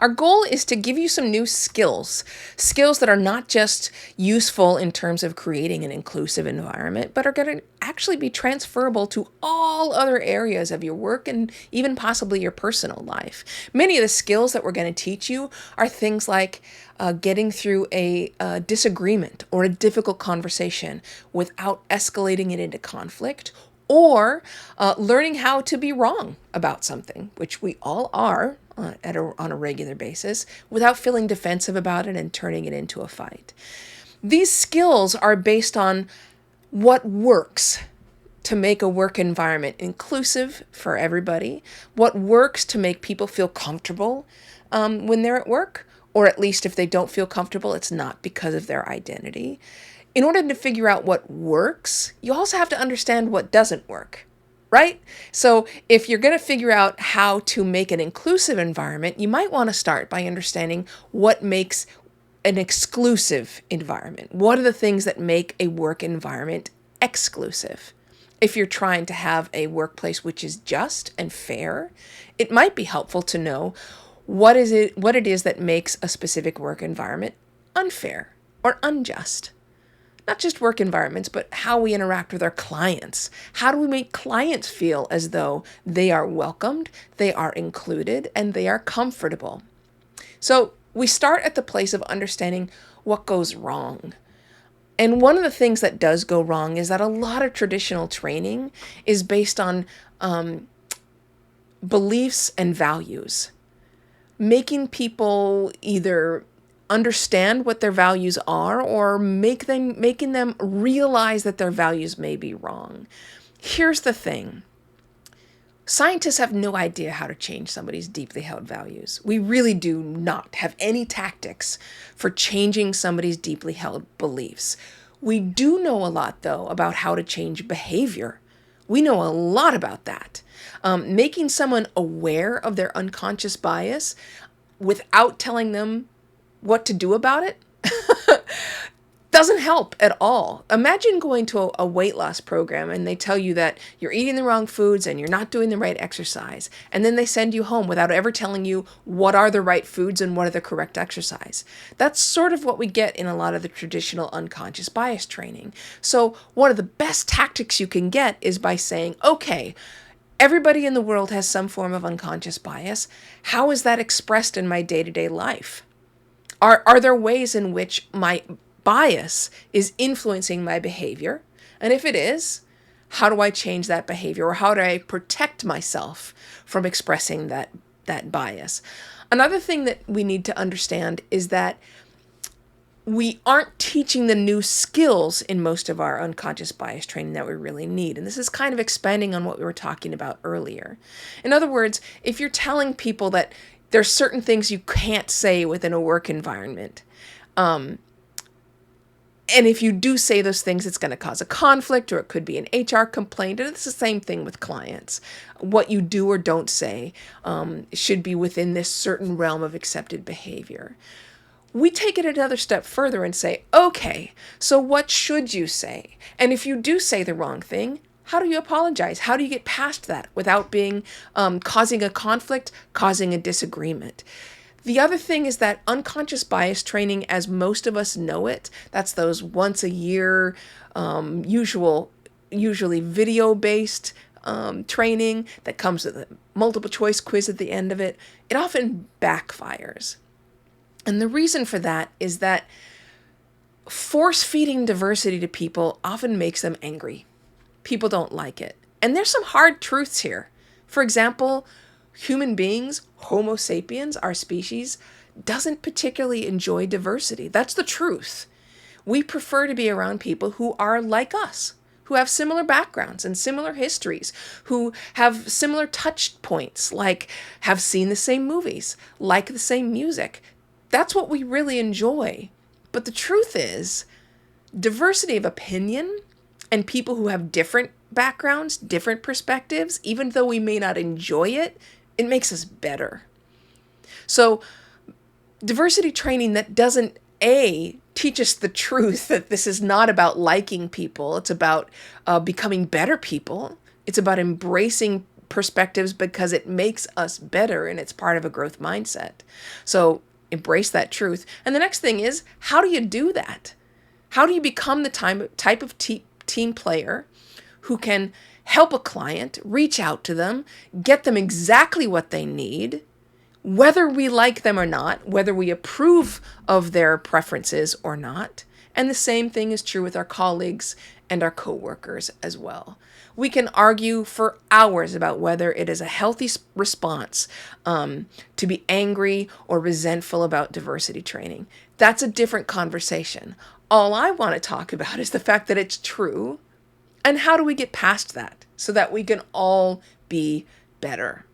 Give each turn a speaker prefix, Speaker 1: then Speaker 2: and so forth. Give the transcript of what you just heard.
Speaker 1: Our goal is to give you some new skills, skills that are not just useful in terms of creating an inclusive environment, but are going to actually be transferable to all other areas of your work and even possibly your personal life. Many of the skills that we're going to teach you are things like getting through a disagreement or a difficult conversation without escalating it into conflict, or learning how to be wrong about something, which we all are on a regular basis, without feeling defensive about it and turning it into a fight. These skills are based on what works to make a work environment inclusive for everybody, what works to make people feel comfortable when they're at work, or at least if they don't feel comfortable, it's not because of their identity. In order to figure out what works, you also have to understand what doesn't work, right? So if you're going to figure out how to make an inclusive environment, you might want to start by understanding what makes an exclusive environment. What are the things that make a work environment exclusive? If you're trying to have a workplace which is just and fair, it might be helpful to know what it is that makes a specific work environment unfair or unjust. Not just work environments, but how we interact with our clients. How do we make clients feel as though they are welcomed, they are included, and they are comfortable? So we start at the place of understanding what goes wrong. And one of the things that does go wrong is that a lot of traditional training is based on beliefs and values, making people either understand what their values are or making them realize that their values may be wrong. Here's the thing. Scientists have no idea how to change somebody's deeply held values. We really do not have any tactics for changing somebody's deeply held beliefs. We do know a lot, though, about how to change behavior. We know a lot about that. Making someone aware of their unconscious bias without telling them what to do about it doesn't help at all. Imagine going to a weight loss program and they tell you that you're eating the wrong foods and you're not doing the right exercise. And then they send you home without ever telling you what are the right foods and what are the correct exercise. That's sort of what we get in a lot of the traditional unconscious bias training. So one of the best tactics you can get is by saying, okay, everybody in the world has some form of unconscious bias. How is that expressed in my day-to-day life? Are there ways in which my bias is influencing my behavior? And if it is, how do I change that behavior? Or how do I protect myself from expressing that bias? Another thing that we need to understand is that we aren't teaching the new skills in most of our unconscious bias training that we really need. And this is kind of expanding on what we were talking about earlier. In other words, if you're telling people that there's certain things you can't say within a work environment, and if you do say those things, it's going to cause a conflict, or it could be an HR complaint. And it's the same thing with clients. What you do or don't say should be within this certain realm of accepted behavior. We take it another step further and say, okay, so what should you say? And if you do say the wrong thing, how do you apologize? How do you get past that without being causing a conflict, causing a disagreement? The other thing is that unconscious bias training, as most of us know it, that's those once a year, usually video-based training that comes with a multiple choice quiz at the end of it, it often backfires. And the reason for that is that force-feeding diversity to people often makes them angry. People don't like it. And there's some hard truths here. For example, human beings, Homo sapiens, our species, doesn't particularly enjoy diversity. That's the truth. We prefer to be around people who are like us, who have similar backgrounds and similar histories, who have similar touch points, like have seen the same movies, like the same music. That's what we really enjoy. But the truth is, diversity of opinion and people who have different backgrounds, different perspectives, even though we may not enjoy it, it makes us better. So diversity training that doesn't, teach us the truth that this is not about liking people, it's about becoming better people. It's about embracing perspectives because it makes us better and it's part of a growth mindset. So embrace that truth. And the next thing is, how do you do that? How do you become the type of team player who can help a client, reach out to them, get them exactly what they need, whether we like them or not, whether we approve of their preferences or not? And the same thing is true with our colleagues and our coworkers as well. We can argue for hours about whether it is a healthy response to be angry or resentful about diversity training. That's a different conversation. All I want to talk about is the fact that it's true, and how do we get past that so that we can all be better.